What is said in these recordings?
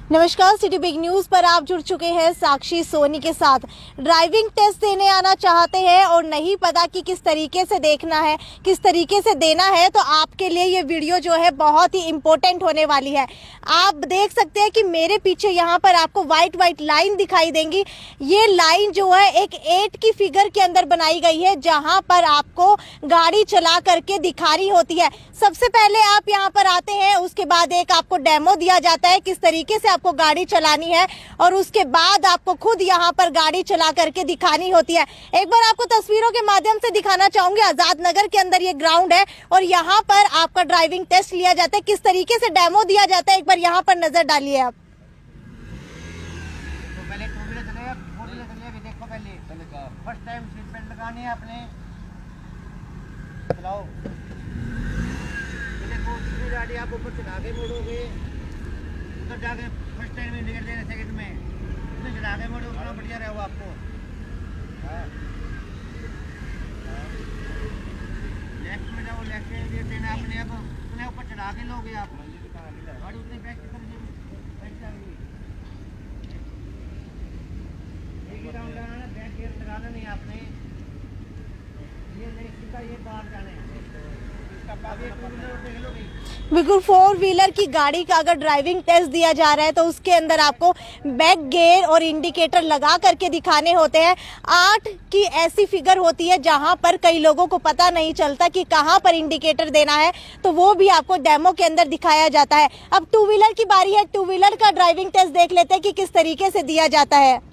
नमस्कार, city big news पर आप जुड़ चुके हैं साक्षी सोनी के साथ। ड्राइविंग टेस्ट देने आना चाहते हैं और नहीं पता कि किस तरीके से देखना है, किस तरीके से देना है, तो आपके लिए ये वीडियो जो है बहुत ही इम्पोर्टेंट होने वाली है। आप देख सकते हैं कि मेरे पीछे यहाँ पर आपको व्हाइट लाइन दिखाई देंगी। ये लाइन जो है एक 8 की फिगर के अंदर बनाई गई है, जहाँ पर आपको गाड़ी चला करके दिखानी होती है। सबसे पहले आप यहाँ पर आते हैं, उसके बाद एक आपको डेमो दिया जाता है किस तरीके से आपको गाड़ी चलानी है, और उसके बाद आपको खुद यहाँ पर गाड़ी चला करके दिखानी होती है। एक बार आपको तस्वीरों के माध्यम से दिखाना चाहूंगी। आजाद नगर के अंदर ये ग्राउंड है और यहाँ पर आपका ड्राइविंग टेस्ट लिया जाता है, किस तरीके से डेमो दिया जाता है, एक बार यहाँ पर नजर डालिए आप। तो पहले 2 व्हीलर चलेगा, 4 व्हीलर चलेगा, भी देखो पहले फर्स्ट टाइम सीट बेल्ट लगानी है आपने। चलाओ, ये देखो दूसरी गाड़ी आप ऊपर चढ़ा के मोड़ोगे, उधर जाके फर्स्ट टाइम में इंडिकेटर देना, सेकंड में उसमें चढ़ा के मोड़ो, उतना बढ़िया रहेगा आपको। लेफ्ट में जाओ, लेफ्ट में इंडिकेटर देना आपने। अब उतने ऊपर चढ़ा के लोगे आप गाड़ी, उतने बैक की तरफ बैठ जाएगी। एक ही राउंड लगाना, बैक गियर लगाना नहीं आपने, ये नहीं सीधा ये बाहर जाना है। अब ये 2 व्हीलर देख लो नहीं, बिल्कुल 4 व्हीलर की गाड़ी का अगर ड्राइविंग टेस्ट दिया जा रहा है तो उसके अंदर आपको बैक गियर और इंडिकेटर लगा करके दिखाने होते हैं। 8 की ऐसी फिगर होती है जहां पर कई लोगों को पता नहीं चलता कि कहां पर इंडिकेटर देना है, तो वो भी आपको डेमो के अंदर दिखाया जाता है। अब 2 व्हीलर की बारी है, 2 व्हीलर का ड्राइविंग टेस्ट देख लेते हैं कि किस तरीके से दिया जाता है।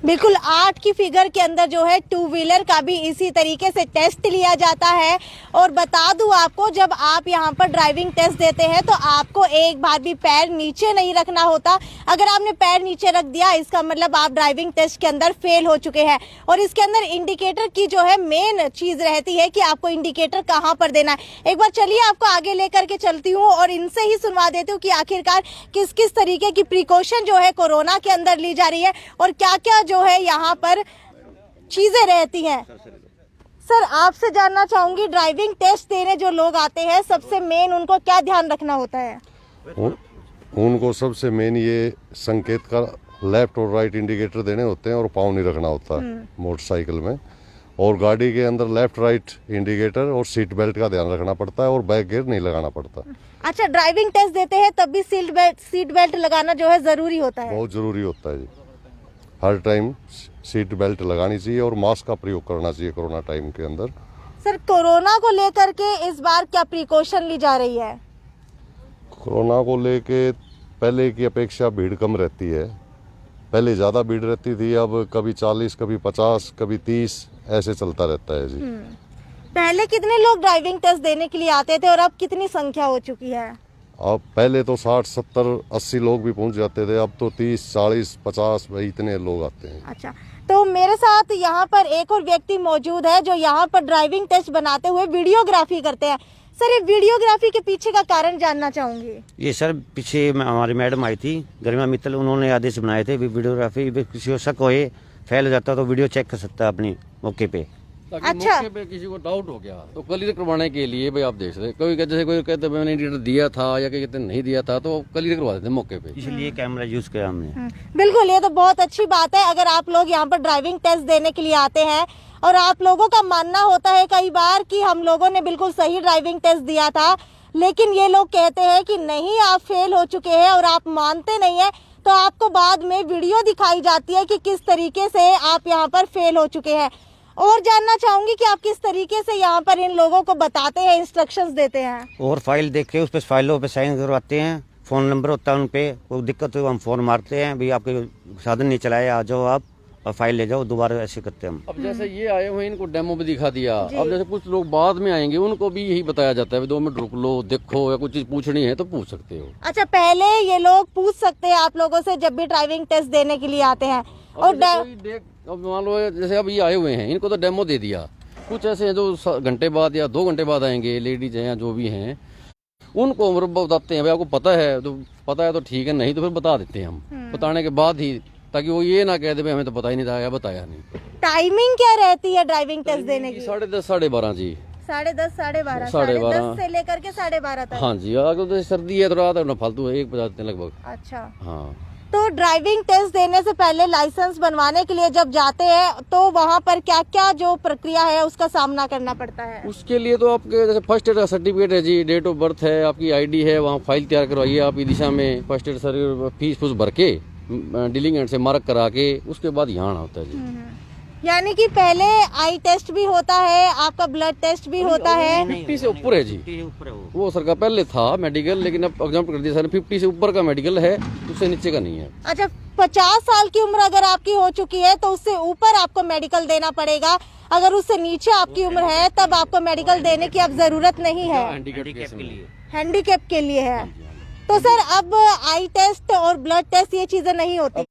बिल्कुल 8 की फिगर के अंदर जो है 2 व्हीलर का भी इसी तरीके से टेस्ट लिया जाता है। और बता दूं आपको, जब आप यहां पर ड्राइविंग टेस्ट देते हैं तो आपको एक बार भी पैर नीचे नहीं रखना होता। अगर आपने पैर नीचे रख दिया, इसका मतलब आप ड्राइविंग टेस्ट के अंदर फेल हो चुके हैं। और इसके अंदर इंडिकेटर की जो है मेन चीज रहती है कि आपको इंडिकेटर कहाँ पर देना है। एक बार चलिए आपको आगे लेकर के चलती हूँ और इनसे ही सुनवा देती हूँ कि आखिरकार किस किस तरीके की प्रिकॉशन जो है कोरोना के अंदर ली जा रही है और क्या क्या जो है यहाँ पर चीजें रहती हैं। सर, आपसे जानना चाहूंगी, ड्राइविंग टेस्ट देने जो लोग आते हैं सबसे मेन उनको क्या ध्यान रखना होता है? उनको सबसे मेन ये संकेत का लेफ्ट और राइट इंडिकेटर देने होते हैं और पाँव नहीं रखना होता मोटरसाइकिल में। और गाड़ी के अंदर लेफ्ट राइट इंडिकेटर और सीट बेल्ट का ध्यान रखना पड़ता है और बैक गियर नहीं लगाना पड़ता। अच्छा, ड्राइविंग टेस्ट देते हैं तब भी सीट बेल्ट लगाना जो है जरूरी होता है? बहुत जरूरी होता है जी, हर टाइम सीट बेल्ट लगानी चाहिए और मास्क का प्रयोग करना चाहिए कोरोना टाइम के अंदर। सर, कोरोना को लेकर के इस बार क्या प्रिकॉशन ली जा रही है? कोरोना को लेके पहले की अपेक्षा भीड़ कम रहती है। पहले ज़्यादा भीड़ रहती थी, अब कभी 40, कभी 50, कभी 30 ऐसे चलता रहता है जी। पहले कितने लोग ड्राइविंग टेस्ट देने के लिए आते थे और अब कितनी संख्या हो चुकी है? अब पहले तो 60, 70, 80 लोग भी पहुंच जाते थे, अब तो 30, 40, 50 भाई इतने लोग आते हैं। अच्छा, तो मेरे साथ यहाँ पर एक और व्यक्ति मौजूद है जो यहाँ पर ड्राइविंग टेस्ट बनाते हुए वीडियोग्राफी करते हैं। सर, ये वीडियोग्राफी के पीछे का कारण जानना चाहूंगी। ये सर पीछे हमारी मैडम आई थी गरिमा मित्तल, उन्होंने आदेश बनाए थे वीडियोग्राफी किसी को शक होए फैल जाता तो वीडियो चेक कर सकता है अपनी मौके पे। अच्छा, मौके पे किसी को डाउट हो गया तो क्लियर करवाने के लिए भाई आप देख सकते, कोई जैसे कोई कहते मैंने इंडिकेटर दिया था या कहते नहीं दिया था, तो क्लियर करवा देते मौके पे, इसलिए कैमरा यूज किया हमने। बिल्कुल, ये तो बहुत अच्छी बात है। अगर आप लोग यहाँ पर ड्राइविंग टेस्ट देने के लिए आते हैं और आप लोगों का मानना होता है कई बार कि हम लोगों ने बिल्कुल सही ड्राइविंग टेस्ट दिया था, लेकिन ये लोग कहते हैं कि नहीं, आप फेल हो चुके हैं और आप मानते नहीं है, तो आपको बाद में वीडियो दिखाई जाती है कि किस तरीके से आप यहाँ पर फेल हो चुके हैं। और जानना चाहूंगी कि आप किस तरीके से यहाँ पर इन लोगों को बताते हैं, इंस्ट्रक्शंस देते हैं? और फाइल देख के उस पर फाइलों पे साइन करवाते हैं, फोन नंबर होता है उन पे, कोई दिक्कत हो हम फोन मारते हैं, भाई आपके साधन नहीं चलाए, आ जाओ आप और फाइल ले जाओ, दोबारा ऐसे करते हैं हम। अब जैसे ये आए हुए इनको डेमो भी दिखा दिया, अब जैसे कुछ लोग बाद में आएंगे उनको भी यही बताया जाता है 2 मिनट रुक लो, देखो, या कुछ चीज पूछनी है तो पूछ सकते हो। अच्छा, पहले ये लोग पूछ सकते हैं आप लोगों से जब भी ड्राइविंग टेस्ट देने के लिए आते हैं? और अब मान लो जैसे अब ये आए हुए हैं, इनको तो डेमो दे दिया, कुछ ऐसे हैं जो घंटे बाद या 2 घंटे बाद आएंगे, लेडीज हैं या जो भी हैं, उनको उम्र बताते हैं, भाई आपको पता है तो ठीक है, नहीं तो फिर बता देते हैं हम, बताने के बाद ही, ताकि वो ये ना कह दे भाई हमें तो पता ही नहीं था या बताया नहीं। टाइमिंग क्या रहती है ड्राइविंग टेस्ट देने की? 10:30 12:30 जी। 10:30 12:30 12:30 10 से लेकर के 12:30 तक। हाँ जी, अगर तो सर्दी है थोड़ा तो फालतू 1 बजा देते हैं लगभग। अच्छा, हाँ, तो ड्राइविंग टेस्ट देने से पहले लाइसेंस बनवाने के लिए जब जाते हैं तो वहाँ पर क्या क्या जो प्रक्रिया है उसका सामना करना पड़ता है? उसके लिए तो आपके जैसे फर्स्ट एड का सर्टिफिकेट है जी, डेट ऑफ बर्थ है, आपकी आईडी है, वहाँ फाइल तैयार करवाइए आप ई दिशा में, फर्स्ट एड सर्टिफिकेट फीस भर के डीलिंग एंड से मार्क करा के उसके बाद यहाँ आना होता है जी। यानी कि पहले आई टेस्ट भी होता है, आपका ब्लड टेस्ट भी होता है। 50 से ऊपर है जी, वो सर का पहले था मेडिकल, लेकिन अब एग्जाम कर दिया सर, 50 से ऊपर का मेडिकल है, उससे नीचे का नहीं है। अच्छा, 50 साल की उम्र अगर आपकी हो चुकी है तो उससे ऊपर आपको मेडिकल देना पड़ेगा, अगर उससे नीचे आपकी उम्र है तब आपको मेडिकल देने की अब जरूरत नहीं है, हैंडीकैप के लिए है। तो सर अब आई टेस्ट और ब्लड टेस्ट ये चीजें नहीं होती,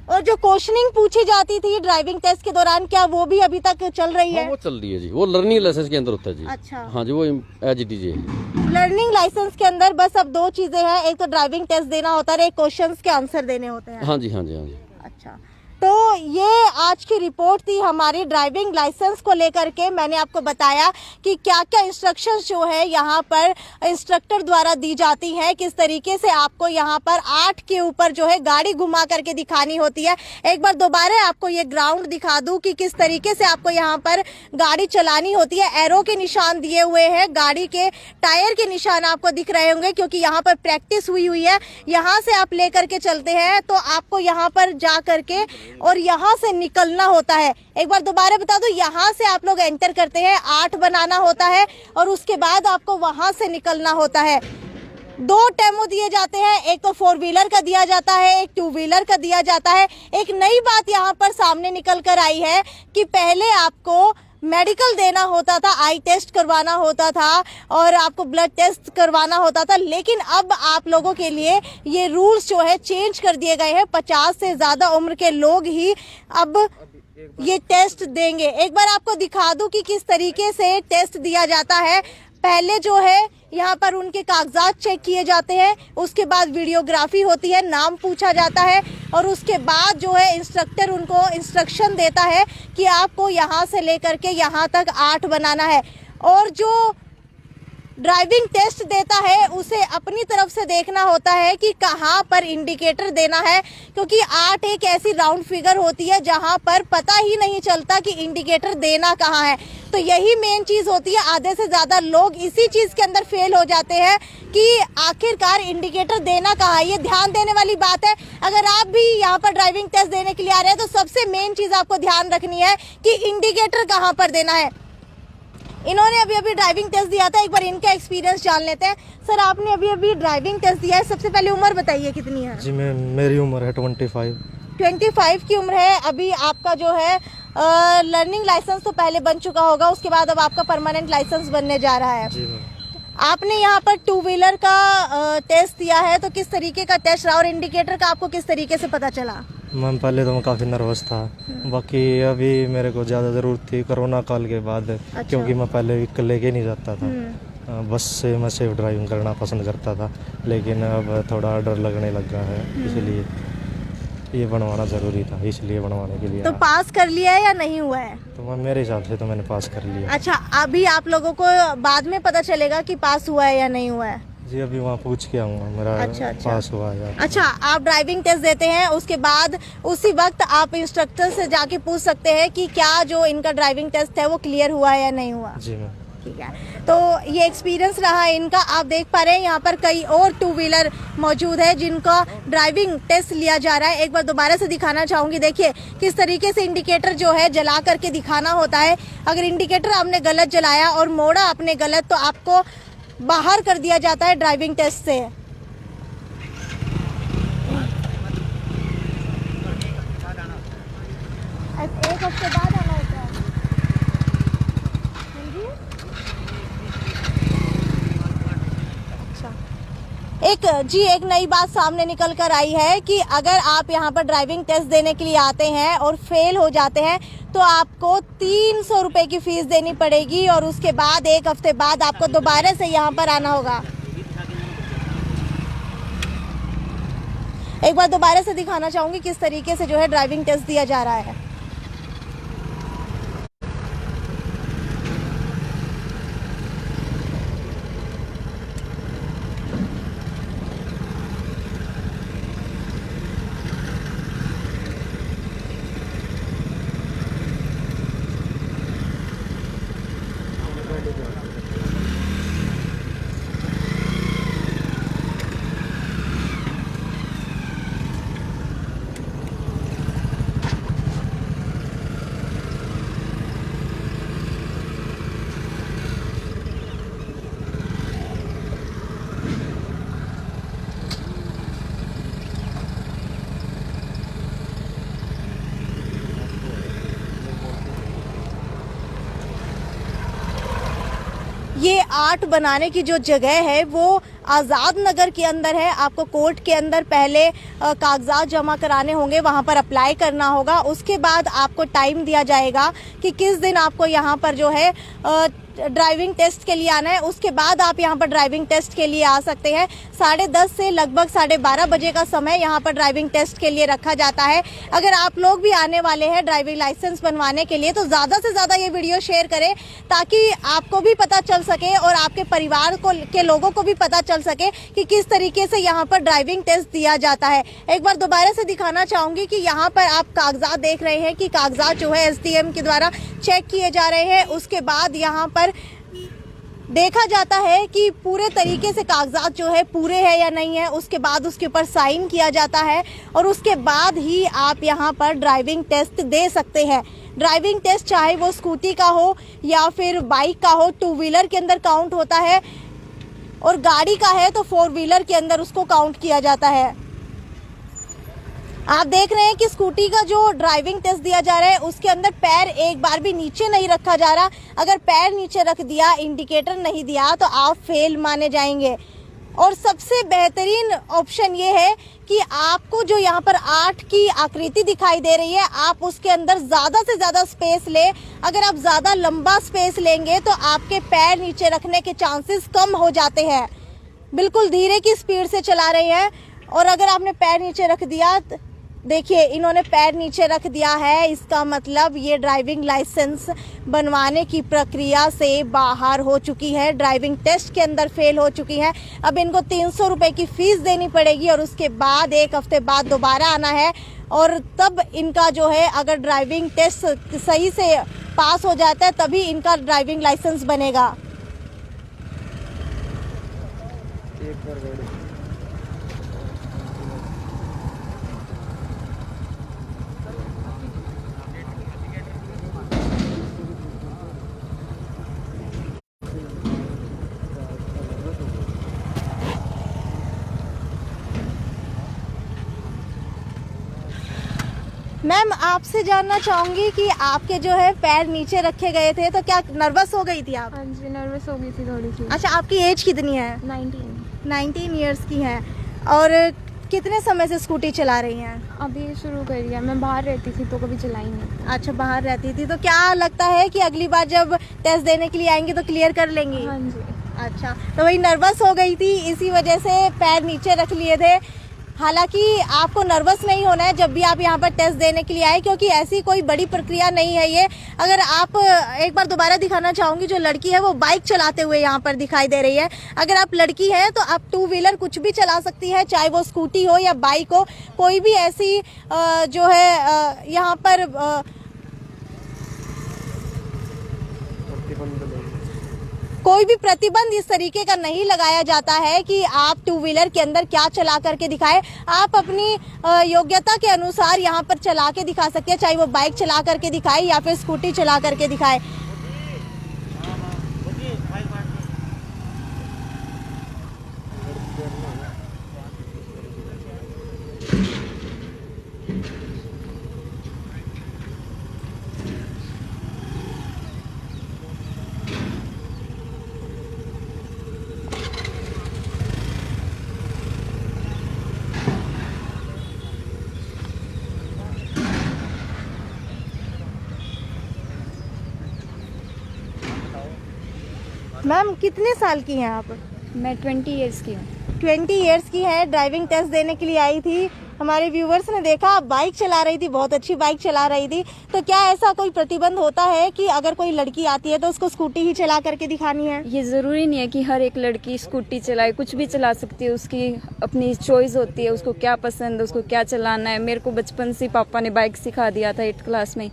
और जो क्वेश्चनिंग पूछी जाती थी ड्राइविंग टेस्ट के दौरान क्या वो भी अभी तक चल रही है? हाँ, वो चल रही है जी, वो लर्निंग लाइसेंस के अंदर होता है जी। अच्छा, हाँ जी, वो एज इट इज है। लर्निंग लाइसेंस के अंदर बस अब 2 चीजें हैं, एक तो ड्राइविंग टेस्ट देना होता है, एक क्वेश्चंस के आंसर देने होते हैं। हाँ जी, हाँ जी, हाँ जी। अच्छा, तो ये आज की रिपोर्ट थी हमारी ड्राइविंग लाइसेंस को लेकर के। मैंने आपको बताया कि क्या क्या इंस्ट्रक्शंस जो है यहाँ पर इंस्ट्रक्टर द्वारा दी जाती हैं, किस तरीके से आपको यहाँ पर 8 के ऊपर जो है गाड़ी घुमा करके दिखानी होती है। एक बार दोबारा आपको ये ग्राउंड दिखा दूं कि किस तरीके से आपको यहाँ पर गाड़ी चलानी होती है। एरो के निशान दिए हुए हैं, गाड़ी के टायर के निशान आपको दिख रहे होंगे क्योंकि यहाँ पर प्रैक्टिस हुई है। यहाँ से आप लेकर के चलते हैं तो आपको यहाँ पर जा करके और यहाँ से निकलना होता है। एक बार दोबारा बता दूं, यहाँ से आप लोग एंटर करते हैं, 8 बनाना होता है और उसके बाद आपको वहां से निकलना होता है। 2 टेमो दिए जाते हैं, एक तो 4 व्हीलर का दिया जाता है, एक 2 व्हीलर का दिया जाता है। एक नई बात यहाँ पर सामने निकल कर आई है कि पहले आपको मेडिकल देना होता था, आई टेस्ट करवाना होता था और आपको ब्लड टेस्ट करवाना होता था, लेकिन अब आप लोगों के लिए ये रूल्स जो है चेंज कर दिए गए हैं। 50 से ज्यादा उम्र के लोग ही अब ये टेस्ट देंगे। एक बार आपको दिखा दूं कि किस तरीके से टेस्ट दिया जाता है। पहले जो है यहाँ पर उनके कागजात चेक किए जाते हैं, उसके बाद वीडियोग्राफी होती है, नाम पूछा जाता है और उसके बाद जो है इंस्ट्रक्टर उनको इंस्ट्रक्शन देता है कि आपको यहाँ से लेकर के यहाँ तक 8 बनाना है। और जो ड्राइविंग टेस्ट देता है उसे अपनी तरफ से देखना होता है कि कहाँ पर इंडिकेटर देना है, क्योंकि 8 एक ऐसी राउंड फिगर होती है जहाँ पर पता ही नहीं चलता कि इंडिकेटर देना कहाँ है। तो यही मेन चीज होती है। आधे से ज्यादा लोग इसी चीज के अंदर फेल हो जाते हैं कि आखिरकार इंडिकेटर देना कहाँ है। ये ध्यान देने वाली बात है। अगर आप भी यहाँ पर ड्राइविंग टेस्ट देने के लिए आ रहे हैं तो सबसे मेन चीज आपको ध्यान रखनी है कि इंडिकेटर कहाँ पर देना है। इन्होंने अभी अभी ड्राइविंग टेस्ट दिया था, एक बार इनका एक्सपीरियंस जान लेते हैं। सर, आपने अभी अभी ड्राइविंग टेस्ट दिया है, सबसे पहले उम्र बताइए कितनी है? जी मेरी उम्र है 25। 25 की उम्र है। अभी आपका जो है लर्निंग लाइसेंस तो पहले बन चुका होगा, उसके बाद अब आपका परमानेंट लाइसेंस बनने जा रहा है। जी आपने यहाँ पर 2 व्हीलर का टेस्ट दिया है, तो किस तरीके का टेस्ट रहा और इंडिकेटर का आपको किस तरीके से पता चला? मैम पहले तो मैं काफ़ी नर्वस था, बाकी अभी मेरे को ज़्यादा ज़रूरत थी कोरोना काल के बाद। अच्छा। क्योंकि मैं पहले व्हीकल लेके नहीं जाता था, बस से मैं सेफ ड्राइविंग करना पसंद करता था, लेकिन अब थोड़ा डर लगने लगा है, इसलिए ये बनवाना ज़रूरी था, इसलिए बनवाने के लिए। तो पास कर लिया है या नहीं हुआ है? तो मैं मेरे हिसाब से तो मैंने पास कर लिया। अच्छा, अभी आप लोगों को बाद में पता चलेगा कि पास हुआ है या नहीं हुआ है? जी अभी वहाँ पूछ के आऊँगा मेरा अच्छा। पास हुआ है। अच्छा, आप ड्राइविंग टेस्ट देते हैं, उसके बाद उसी वक्त आप इंस्ट्रक्टर से जाके पूछ सकते हैं कि क्या जो इनका ड्राइविंग टेस्ट है वो क्लियर हुआ है या नहीं हुआ। जी मैम। ठीक है, तो ये एक्सपीरियंस रहा है इनका। आप देख पा रहे हैं यहाँ पर कई और 2 व्हीलर मौजूद है जिनका ड्राइविंग टेस्ट लिया जा रहा है। एक बार दोबारा से दिखाना चाहूंगी, देखिए किस तरीके से इंडिकेटर जो है जला करके दिखाना होता है। अगर इंडिकेटर आपने गलत जलाया और मोड़ा आपने गलत तो आपको बाहर कर दिया जाता है ड्राइविंग टेस्ट से। एक हफ्ते बाद आना होता है। अच्छा, एक नई बात सामने निकल कर आई है कि अगर आप यहाँ पर ड्राइविंग टेस्ट देने के लिए आते हैं और फेल हो जाते हैं तो आपको 300 रुपये की फीस देनी पड़ेगी और उसके बाद 1 हफ्ते बाद आपको दोबारा से यहाँ पर आना होगा। एक बार दोबारा से दिखाना चाहूँगी किस तरीके से जो है ड्राइविंग टेस्ट दिया जा रहा है। ये आर्ट बनाने की जो जगह है वो आज़ाद नगर के अंदर है। आपको कोर्ट के अंदर पहले कागजात जमा कराने होंगे, वहाँ पर अप्लाई करना होगा। उसके बाद आपको टाइम दिया जाएगा कि किस दिन आपको यहाँ पर जो है ड्राइविंग टेस्ट के लिए आना है। उसके बाद आप यहाँ पर ड्राइविंग टेस्ट के लिए आ सकते हैं। 10:30 से लगभग 12:30 बजे का समय यहाँ पर ड्राइविंग टेस्ट के लिए रखा जाता है। अगर आप लोग भी आने वाले हैं ड्राइविंग लाइसेंस बनवाने के लिए तो ज़्यादा से ज़्यादा ये वीडियो शेयर करें ताकि आपको भी पता चल सके और आपके परिवार के लोगों को भी पता चल सके कि किस तरीके से यहाँ पर ड्राइविंग टेस्ट दिया जाता है। एक बार दोबारा से दिखाना चाहूँगी कि यहाँ पर आप कागजात देख रहे हैं कि कागजात जो है SDM के द्वारा चेक किए जा रहे हैं। उसके बाद यहाँ पर देखा जाता है कि पूरे तरीके से कागजात जो है पूरे हैं या नहीं है। उसके बाद उसके ऊपर साइन किया जाता है और उसके बाद ही आप यहाँ पर ड्राइविंग टेस्ट दे सकते हैं। ड्राइविंग टेस्ट चाहे वो स्कूटी का हो या फिर बाइक का हो, 2 व्हीलर के अंदर काउंट होता है और गाड़ी का है तो 4 व्हीलर के अंदर उसको काउंट किया जाता है। आप देख रहे हैं कि स्कूटी का जो ड्राइविंग टेस्ट दिया जा रहा है उसके अंदर पैर एक बार भी नीचे नहीं रखा जा रहा। अगर पैर नीचे रख दिया, इंडिकेटर नहीं दिया तो आप फेल माने जाएंगे। और सबसे बेहतरीन ऑप्शन ये है कि आपको जो यहाँ पर 8 की आकृति दिखाई दे रही है, आप उसके अंदर ज़्यादा से ज़्यादा स्पेस लें। अगर आप ज़्यादा लंबा स्पेस लेंगे तो आपके पैर नीचे रखने के चांसेस कम हो जाते हैं। बिल्कुल धीरे की स्पीड से चला रहे हैं और अगर आपने पैर नीचे रख दिया, देखिए इन्होंने पैर नीचे रख दिया है, इसका मतलब ये ड्राइविंग लाइसेंस बनवाने की प्रक्रिया से बाहर हो चुकी है, ड्राइविंग टेस्ट के अंदर फेल हो चुकी है। अब इनको 300 रुपये की फीस देनी पड़ेगी और उसके बाद 1 हफ्ते बाद दोबारा आना है और तब इनका जो है अगर ड्राइविंग टेस्ट सही से पास हो जाता है तभी इनका ड्राइविंग लाइसेंस बनेगा। मैम आपसे जानना चाहूँगी कि आपके जो है पैर नीचे रखे गए थे तो क्या नर्वस हो गई थी आप? हाँ जी, नर्वस हो गई थी थोड़ी सी। अच्छा, आपकी एज कितनी है? 19 ईयर्स की है। और कितने समय से स्कूटी चला रही हैं? अभी शुरू करी है। मैं बाहर रहती थी तो कभी चलाई नहीं। अच्छा, बाहर रहती थी। तो क्या लगता है कि अगली बार जब टेस्ट देने के लिए आएंगी तो क्लियर कर लेंगी? हाँ जी। अच्छा, तो वही नर्वस हो गई थी, इसी वजह से पैर नीचे रख लिए थे। हालांकि आपको नर्वस नहीं होना है जब भी आप यहाँ पर टेस्ट देने के लिए आए, क्योंकि ऐसी कोई बड़ी प्रक्रिया नहीं है ये। अगर आप एक बार दोबारा दिखाना चाहूँगी, जो लड़की है वो बाइक चलाते हुए यहाँ पर दिखाई दे रही है। अगर आप लड़की है तो आप 2 व्हीलर कुछ भी चला सकती है, चाहे वो स्कूटी हो या बाइक हो। कोई भी ऐसी जो है यहाँ पर कोई भी प्रतिबंध इस तरीके का नहीं लगाया जाता है कि आप 2 व्हीलर के अंदर क्या चला करके दिखाएं। आप अपनी योग्यता के अनुसार यहाँ पर चला के दिखा सकते हैं, चाहे वो बाइक चला करके दिखाए या फिर स्कूटी चला करके दिखाए। मैम कितने साल की हैं आप? मैं 20 इयर्स की हूँ। 20 इयर्स की है, ड्राइविंग टेस्ट देने के लिए आई थी। हमारे व्यूवर्स ने देखा आप बाइक चला रही थी, बहुत अच्छी बाइक चला रही थी। तो क्या ऐसा कोई प्रतिबंध होता है कि अगर कोई लड़की आती है तो उसको स्कूटी ही चला करके दिखानी है? ये ज़रूरी नहीं है कि हर एक लड़की स्कूटी चलाए, कुछ भी चला सकती है, उसकी अपनी चॉइस होती है, उसको क्या पसंद है, उसको क्या चलाना है। मेरे को बचपन से पापा ने बाइक सिखा दिया था 8th क्लास में,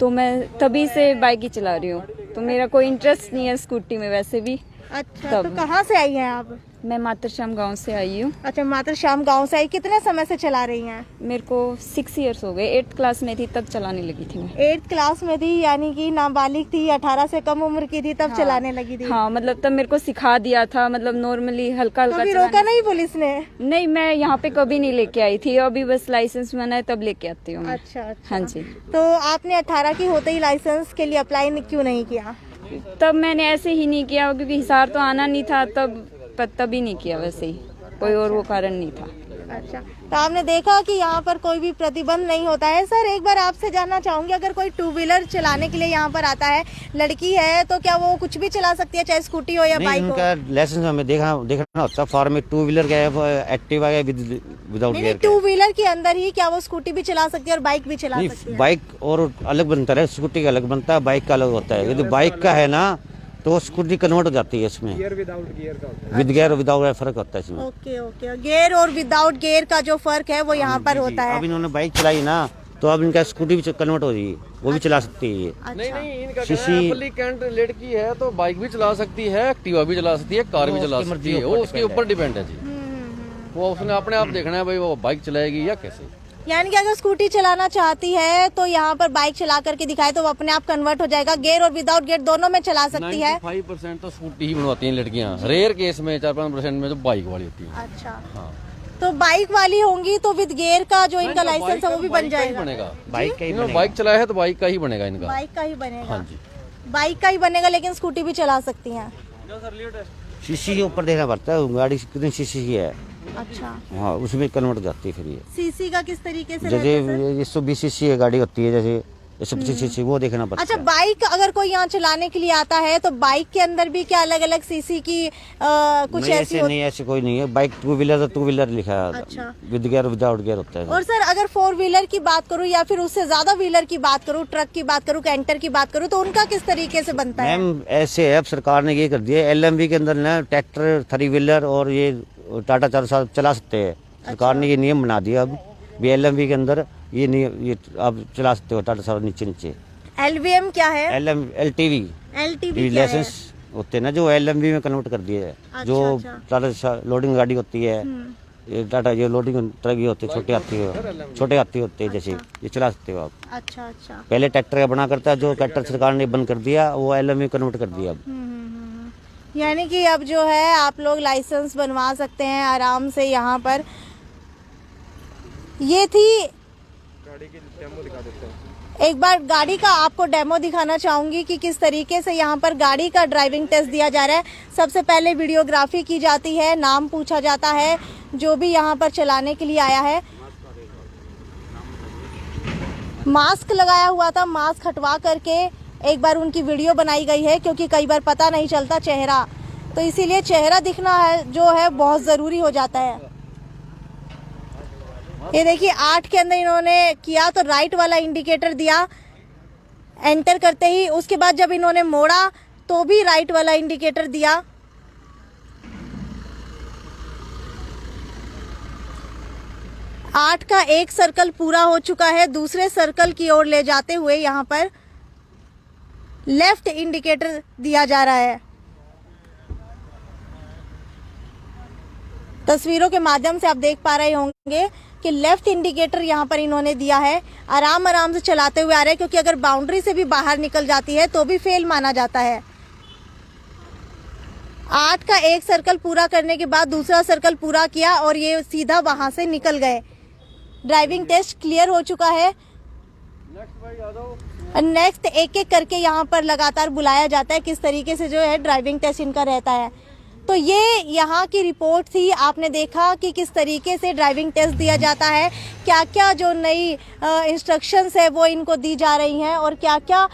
तो मैं तभी से बाइक ही चला रही हूँ। तो मेरा कोई इंटरेस्ट नहीं है स्कूटी में वैसे भी। अच्छा, तो कहाँ से आई हैं आप? मैं मातरश्याम गांव से आई हूँ। अच्छा, मातरश्याम गांव से आई। कितने समय से चला रही हैं? मेरे को 6 इयर्स हो गए। 8th क्लास में थी तब चलाने लगी थी मैं। 8th क्लास में थी, यानी कि नाबालिग थी, 18 से कम उम्र की थी तब चलाने लगी थी। हाँ, मतलब तब मेरे को सिखा दिया था, मतलब नॉर्मली हल्का हल्का कभी रोका नहीं पुलिस ने? नहीं, मैं यहाँ पे कभी नहीं लेके आई थी, अभी बस लाइसेंस बना है तब लेके आती हूँ मैं। अच्छा। हाँ जी। तो आपने 18 की होते ही लाइसेंस के लिए अप्लाई क्यों नहीं किया? तब मैंने ऐसे ही नहीं किया क्योंकि हिसार तो आना नहीं था, तभी नहीं किया, वैसे ही कोई और वो कारण नहीं था। अच्छा, तो आपने देखा कि यहाँ पर कोई भी प्रतिबंध नहीं होता है। सर, एक बार आपसे जानना चाहूंगी, अगर कोई 2 व्हीलर चलाने के लिए यहाँ पर आता है, लड़की है, तो क्या वो कुछ भी चला सकती है, चाहे स्कूटी हो या बाइक हो? उनका लाइसेंस हमें देखना होता है। फॉर्म में 2 व्हीलर का है, एक्टिवा का विदाउट नहीं, गियर। 2 व्हीलर के अंदर ही क्या वो स्कूटी भी चला सकती है और बाइक भी चला सकती है? बाइक और अलग बनता है, स्कूटी का अलग बनता है, बाइक का अलग होता है। यदि बाइक का है ना तो स्कूटी कन्वर्ट हो जाती है इसमें। विद गियर विदाउट फर्क होता है इसमें। ओके। गियर और विदाउट गियर का जो फर्क है वो यहाँ पर होता है। अब इन्होंने बाइक चलाई ना तो अब इनका स्कूटी भी कन्वर्ट हो जाएगी, वो भी चला सकती है ये। नहीं, इनका एप्लीकेंट लड़की है तो बाइक भी चला सकती है, एक्टिवा भी चला सकती है, कार भी चला सकती है। वो उसके ऊपर डिपेंड है जी। वो उसने अपने आप देखना है भाई वो बाइक चलाएगी या कैसे। यानी कि अगर स्कूटी चलाना चाहती है तो यहाँ पर बाइक चला करके दिखाए तो वो अपने आप कन्वर्ट हो जाएगा। गियर और विदाउट गियर दोनों में चला सकती है। 95% तो स्कूटी ही बनवाती हैं लड़कियां, रेयर केस में 4-5% में जो बाइक वाली होती है। अच्छा, हाँ। तो बाइक वाली होंगी तो विद गियर का जो इनका लाइसेंस है वो भी बन जाएगा। बाइक का ही इन्होंने बाइक चलाया है तो बाइक का ही बनेगा इनका। बाइक का ही बनेगा। हाँ जी, बाइक का ही बनेगा, लेकिन स्कूटी भी चला सकती हैं। सीसी के ऊपर देखना पड़ता है गाड़ी कितनी सीसी की है। अच्छा, हाँ, उसमें कन्वर्ट हो जाती है फिर ये। सीसी का किस तरीके से जैसे रहता है सर? 120 सीसी गाड़ी होती है, जैसे 125 सीसी, वो देखना पड़ता अच्छा, है। बाइक अगर कोई यहाँ चलाने के लिए आता है तो बाइक के अंदर भी क्या अलग अलग सीसी की कुछ नहीं, ऐसी नहीं, ऐसे कोई नहीं है। बाइक 2 व्हीलर तो 2 व्हीलर लिखा है। अच्छा। विद गियर विदाउट गियर होता है। और सर, अगर 4 व्हीलर की बात करूँ या फिर उससे ज्यादा व्हीलर की बात करूँ, ट्रक की बात करूँ, कैंटर की बात करूँ, तो उनका किस तरीके से बनता है? मैम ऐसे है, अब सरकार ने ये कर दिया है, LMV के अंदर ना ट्रैक्टर 3 व्हीलर और ये टाटा 4 चला सकते हैं। सरकार ने ये नियम बना दिया अब भी, LMV के अंदर ये नियम, ये आप चला सकते हो टाटा 4 नीचे। LVM क्या है? LTV लाइसेंस होते हैं ना, जो LMV में कन्वर्ट कर दिए है। जो टाटा लोडिंग गाड़ी होती है, ये टाटा ये लोडिंग ट्रक ये होते हैं, छोटे हाथी होते हैं, जैसे ये चला सकते हो आप। अच्छा। पहले ट्रैक्टर का बना करता है, जो ट्रैक्टर सरकार ने बंद कर दिया, वो LMV कन्वर्ट कर दिया अब। यानी कि अब जो है आप लोग लाइसेंस बनवा सकते हैं आराम से यहाँ पर। ये थी गाड़ी की डेमो, दिखा देते हैं। एक बार गाड़ी का आपको डेमो दिखाना चाहूंगी कि किस तरीके से यहाँ पर गाड़ी का ड्राइविंग टेस्ट दिया जा रहा है। सबसे पहले वीडियोग्राफी की जाती है, नाम पूछा जाता है जो भी यहाँ पर चलाने के लिए आया है। मास्क लगाया हुआ था, मास्क हटवा करके एक बार उनकी वीडियो बनाई गई है, क्योंकि कई बार पता नहीं चलता चेहरा, तो इसीलिए चेहरा दिखना है जो है बहुत ज़रूरी हो जाता है। ये देखिए 8 के अंदर इन्होंने किया तो राइट वाला इंडिकेटर दिया एंटर करते ही, उसके बाद जब इन्होंने मोड़ा तो भी राइट वाला इंडिकेटर दिया। आठ का एक सर्कल पूरा हो चुका है, दूसरे सर्कल की ओर ले जाते हुए यहाँ पर लेफ्ट इंडिकेटर दिया जा रहा है। तस्वीरों के माध्यम से आप देख पा रहे होंगे कि लेफ्ट इंडिकेटर यहाँ पर इन्होंने दिया है। आराम से चलाते हुए आ रहे हैं, क्योंकि अगर बाउंड्री से भी बाहर निकल जाती है तो भी फेल माना जाता है। 8 का एक सर्कल पूरा करने के बाद दूसरा सर्कल पूरा किया और ये सीधा वहां से निकल गए। ड्राइविंग टेस्ट क्लियर हो चुका है। नेक्स्ट एक एक करके यहाँ पर लगातार बुलाया जाता है, किस तरीके से जो है ड्राइविंग टेस्ट इनका रहता है। तो ये यहाँ की रिपोर्ट थी। आपने देखा कि किस तरीके से ड्राइविंग टेस्ट दिया जाता है, क्या क्या जो नई इंस्ट्रक्शंस है वो इनको दी जा रही हैं और क्या क्या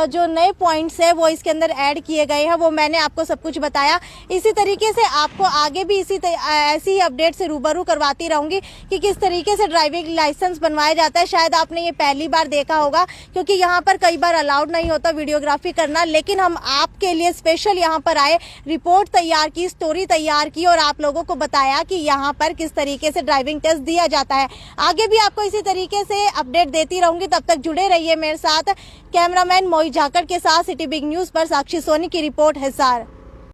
जो नए पॉइंट्स है वो इसके अंदर ऐड किए गए हैं, वो मैंने आपको सब कुछ बताया। इसी तरीके से आपको आगे भी ऐसी ही अपडेट से रूबरू करवाती रहूंगी कि किस तरीके से ड्राइविंग लाइसेंस बनवाया जाता है। शायद आपने ये पहली बार देखा होगा, क्योंकि यहाँ पर कई बार अलाउड नहीं होता वीडियोग्राफी करना, लेकिन हम आपके लिए स्पेशल यहाँ पर आए, रिपोर्ट तैयार की, स्टोरी तैयार की और आप लोगों को बताया कि यहाँ पर किस तरीके से ड्राइविंग टेस्ट दिया जाता है। आगे भी आपको इसी तरीके से अपडेट देती रहूंगी, तब तक जुड़े रहिए मेरे साथ। कैमरामैन मोहित झाकड़ के साथ सिटी बिग न्यूज पर साक्षी सोनी की रिपोर्ट हिसार।